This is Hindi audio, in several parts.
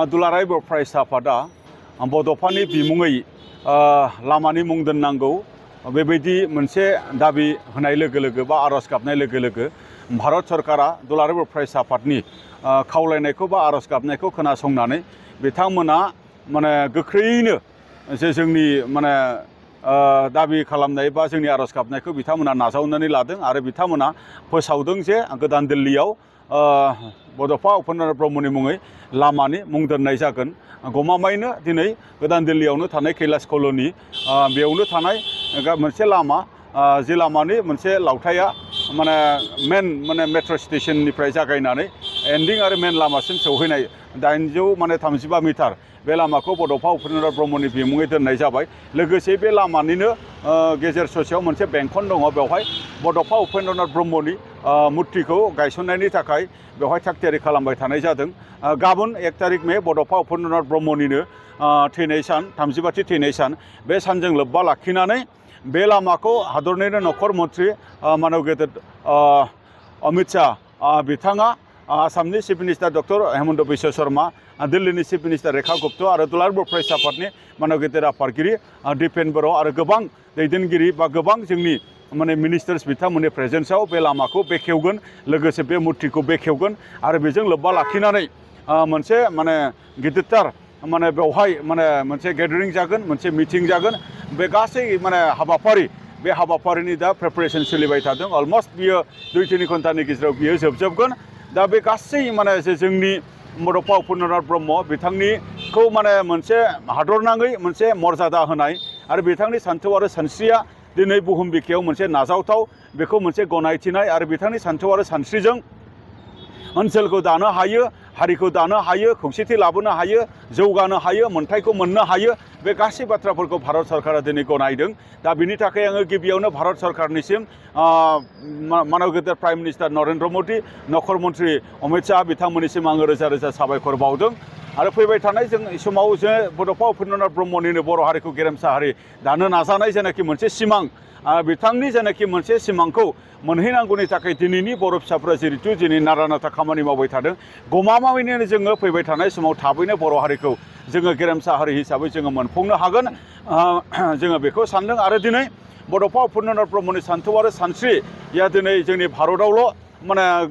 दुलाराय बर' फरायसा आफादा बड'फानि बिमुङै लामानि मुं दोननांगौ बेबायदि मोनसे दाबि होनाय लोगो लोगो बा आर'ज गाबनाय लोगो लोगो भारत सरकारा दुलाराय बर' फरायसा आफादनि खावलायनायखौ बा आर'ज गाबनायखौ खोनासंनानै बिथांमोना माने गोख्रैयैनो जे जोंनि माने दाबि खालामनाय बा जोंनि आर'ज गाबनायखौ बिथांमोना नाजावनानै लादों आरो बिथांमोना फोसावदों जे गोदान दिल्लीयाव बड'फा उपेन्द्र नाथ ब्रह्मनि मुङै लामानि मुं दोननाय जागोन। गमामायैनो दिनै गोदान दिल्लीयावनो थानाय कैलाश कल'नि बेयावनो थानाय मोनसे लामा जे लामानि मोनसे लावथाया मेन मेट्र' स्टेशननिफ्राय जागायनानै एन्डिं आरो मेन लामासिम सौहैनाय 835 मिटार बे लामाखौ बड'फा उपेन्द्र नाथ ब्रह्मनि बिमुङै दोननाय जाबाय। लोगोसे बे लामानिनो गेजेर ससेयाव मोनसे बेंखन दङ, बेवहाय बड'फा उपेन्द्र नाथ ब्रह्मनि मुर्तिखौ गायसननायनि थाखाय बेवहाय थागथियारि खालामबाय थानाय जादों। गाबोन 1 तारिख मे बड'फा उपेन्द्र नाथ ब्रह्मनिनो थैनाय सान, 35थि थैनाय सान। बे सानजों लोब्बा लाखिनानै बे लामाखौ हादरनिनो नखर मन्थ्रि मानव गेदेर अमित शाह बिथाङा, आसामनि chief minister doctor Hemant Biswa Sharma, दिल्लीनि चिफ मिनिस्टार रेखा गुप्ता आरो दुलाराय बर' फरायसा आफादनि मानव गेदेर आफादगिरि दिपेन बर' आरो गोबां दैदेनगिरि बा गोबां जोंनि मिनिस्टार्स बिथांमोननि प्रेजेन्सआव बे लामाखौ बेखेवगोन, लोगोसे बे मुर्तिखौ बेखेवगोन आरो बेजों लोब्बा लाखिनानै मोनसे गिदिरथार बेवहाय मोनसे गेदारिं जागोन, मोनसे मिटिं जागोन। बे गासै हाबाफारि बे हाबाफारिनि दा प्रिपारेसन सोलिबाय थादों। अलमस्ट बियो 2-3 घन्टानि गेजेराव बियो जोबजोबगोन। दा बे गासै जे जोंनि बड'फा उपेन्द्र नाथ ब्रह्म बिथांनिखौ मोनसे हादरनाङै मोनसे मर्यादा होनाय आरो बिथांनि सान्थौ आरो सानस्रिया दिनै बुहुम बिखायाव मोनसे नाजावथाव, बेखौ मोनसे गनायथिनाय आरो बिथांनि सान्थौ आरो सानस्रिजों ओनसोलखौ दानो हायो, हारिखौ दानो हायो, खौसेथि लाबोनो हायो, जौगानो हायो, मोन्थायखौ मोननो हायो। बे गासै बाथ्राफोरखौ भारत सरकारा दिनै गनायदों। दा बिनि थाखाय आङो गिबियावनो भारत सरकारनिसिम मानव गेदेर प्राइम मिनिस्टार नरेन्द्र मदि, नखर मन्थ्रि अमित शाह बिथांमोननिसिम आङो रोजा रोजा साबायखर बावदों। आरो फैबाय थानाय समाव जे बड'फा उपेन्द्र नाथ ब्रह्मनिनो बर' हारिखौ गेरेमसा हारि दानो नाजानाय जेनाखि मोनसे सिमां, बिथांनि जेनाखि मोनसे सिमांखौ मोनहैनांगौनि थाखाय दिनैनि बर' फिसाफोरा जिहेतु दिनै नारा नाथा खामानि मावबाय थादों। गमामायैनो जोङो फैबाय थानाय समाव थाबैनो बर' हारिखौ जोङो गेरेमसा हारि हिसाबै जोङो मोनफुंनो हागोन, जोङो बेखौ सानदों। आरो दिनै बड'फा उपेन्द्र नाथ ब्रह्मनि सान्थौ आरो सानस्रिया दिनै जोंनि भारतआवल'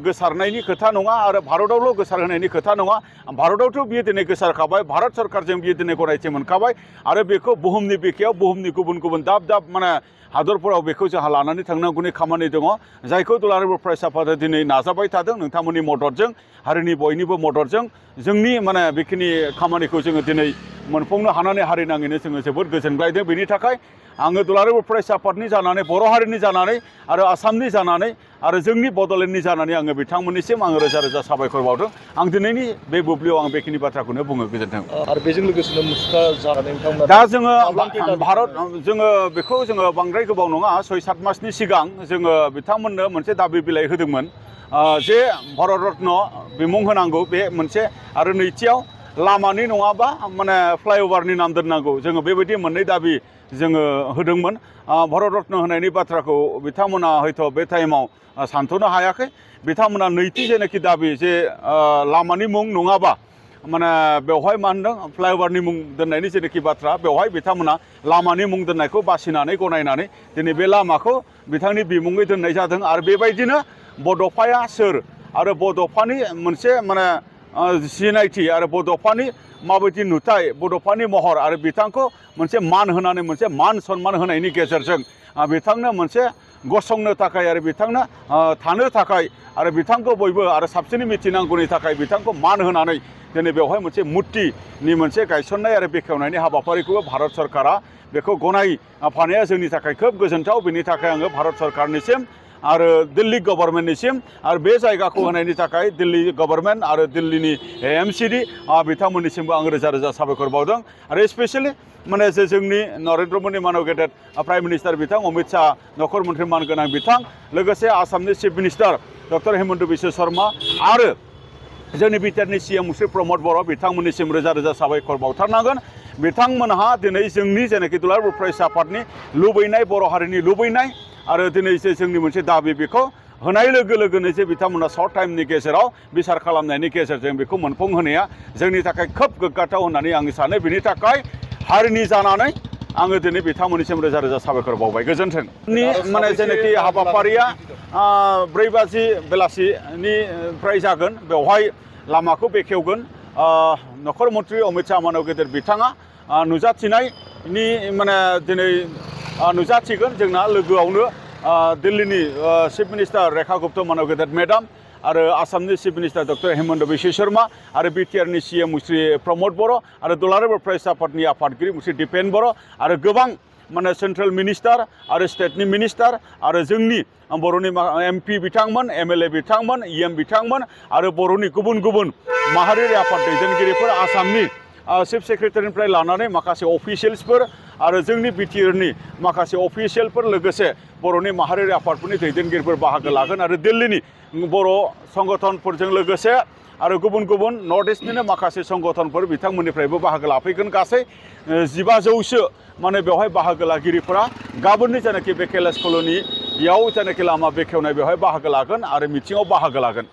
गोसारनायनि खोथा नङा आरो भारतआवल' गोसारहोनायनि खोथा नङा, भारतआवथ' बियो दिनै गोसारखाबाय, भारत सरकारजों बियो दिनै गनायथि मोनखाबाय आरो बेखौ बुहुमनि बिखायाव बुहुमनि गुबुन गुबुन दाब दाब हादरफोराव बेखौ जोंहा लानानै थांनांगौनि खामानि दङ, जायखौ दुलाराय बर' फरायसा आफादा दिनै नाजाबाय थादों। नोंथांमोननि मददजों, हारिनि बयनिबो मददजों जोंनि बेखिनि खामानिखौ जोङो दिनै मोनफुंनो हानानै हारि नाङैनो जोङो जोबोद गोजोनग्लायदों। बेनि थाखाय आङो दुलाराय बर' फरायसा आफादनि जानानै, बर' हारिनि जानानै आरो आसामनि जानानै आरो जोंनि बड'लेण्डनि जानानै आङो बिथांमोननिसिम आङो रोजा रोजा साबायखर बावदों। आं दिनैनि बे बुब्लियाव आं बेखिनि बाथ्राखौनो बुङो। गोजोन्थों। आरो बेजों लोगोसेनो मुसुखा जानानै नोंथांमोना दा जोङो जोङो बेखौ जोङो बांद्राय गोबाव नङा, 6-7 मासनि सिगां जोङो बिथांमोननो मोनसे दाबि बिलाइ होदोंमोन जे भारत रत्न बिमुं होनांगौ बे मोनसे, आरो नैथियाव लामानि नङाबा फ्लाइअभारनि नाम दोननांगौ। जोङो बेबायदि मोननै दाबि जोङो होदोंमोन। भारत रत्न होनायनि बाथ्राखौ बिथांमोना हयथ' बे टाइमाव सानथ'नो हायाखै। बिथांमोना नैथि जेनाखि दाबि जे लामानि मुं नङाबा बेवहाय मा होनदों फ्लाइअभारनि मुं दोननायनि जेनाखि बाथ्रा, बेवहाय बिथांमोना लामानि मुं दोननायखौ बासिनानै गनायनानै दिनै बे लामाखौ बिथांनि बिमुङै दोननाय जादों। आरो बेबायदिनो बड'फाया सोर आरो बड'फानि मोनसे सिनायथि आरो बड'फानि माबायदि नुथाय, बड'फानि महर आरो बिथांखौ मोनसे मान होनानै मोनसे मान सन्मान होनायनि गेजेरजों बिथांनो मोनसे गसंनो थाखाय आरो बिथांनो थानो थाखाय आरो बिथांखौ बयबो आरो साबसिनै मिथिनांगौनि थाखाय बिथांखौ मान होनानै दिनै बेवहाय मोनसे मुर्तिनि मोनसे गायसननाय आरो बेखेवनायनि हाबाफारिखौबो भारत सरकारा बेखौ गनायफानाया जोंनि थाखाय खोब गोजोनथाव। बेनि थाखाय आङो भारत सरकारनिसिम आरो दिल्ली गभर्नमेन्टनिसिम आरो बे जायगाखौ होनायनि थाखाय दिल्ली गभर्नमेन्ट आरो दिल्लीनि MCD बिथांमोननिसिमबो आं रोजा रोजा साबायखर बावदों। आरो स्पेसियेलि जे जोंनि नरेन्द्र मदि मानव गेदेर प्राइम मिनिस्टार बिथां अमित शाह, नखर मन्थ्रि मानगोनां बिथां, लोगोसे आसामनि chief minister doctor Hemant Biswa Sharma आरो जोंनि बिटिआरनि CM श्री प्रमद बर' बिथांमोननिसिम रोजा रोजा साबायखर बावथारनांगोन। बिथांमोनहा दिनै जोंनि जेनाखि दुलाराय बर' फरायसा आफादनि लुबैनाय, बर' हारिनि लुबैनाय आरो दिनै जे जोंनि मोनसे दाबि बेखौ होनाय लोगो लोगोनो जे बिथांमोना सर्ट टाइमनि गेजेराव बिसार खालामनायनि गेजेरजों बेखौ मोनफुंहोनाया जोंनि थाखाय खोब गोग्गाथाव होननानै आं सानो। बिनि थाखाय हारिनि जानानै आङो दिनै बिथांमोननिसिम रोजा रोजा साबायखर बावबाय। गोजोन्थों। माने जेनाखि हाबाफारिया 4 बाजि बेलासिनिफ्राय जागोन बेवहाय लामाखौ बेखेवगोन नखर मन्थ्रि अमित शाह मानव गेदेर बिथाङा नुजाथिनायनि माने दिनै नुजाथिगोन जोंना लोगोआवनो दिल्लीनि चिफ मिनिस्टार रेखा गुप्ता मानव गेदेर मेडाम आरो आसामनि chief minister doctor Hemant Biswa Sharma आरो बिटिआरनि CM मुस्रि प्रमद बर' आरो दुलाराय बर' फरायसा आफादनि आफादगिरि मुस्रि दिपेन बर' आरो गोबां माने सेन्ट्रेल मिनिस्टार आरो स्टेटनि मिनिस्टार आरो जोंनि बर'नि MP बिथांमोन MLA बिथांमोन EM बिथांमोन आरो बर'नि गुबुन गुबुन माहारियारि आफाद दैदेनगिरिफोर आसामनि चिफ सेक्रेटारिनिफ्राय लानानै माखासे अफिसियेल्सफोर आरो जोंनि बिटिआरनि माखासे अफिसियेलफोर लोगोसे बर'नि माहारियारि आफादफोरनि दैदेनगिरिफोर बाहागो लागोन आरो दिल्लीनि बर' संगठनफोरजों लोगोसे आरो गुबुन गुबुन नर्थ इस्टनिनो माखासे संगठनफोर बिथांमोननिफ्रायबो बाहागो लाफैगोन। गासै 1500सो माने बेवहाय बाहागो लागिरिफोरा गाबोननि जेनाखि बेकेलेस कल'नियाव जेनाखि लामा बेखेवनाय बेवहाय बाहागो लागोन आरो मिटिङाव बाहागो लागोन।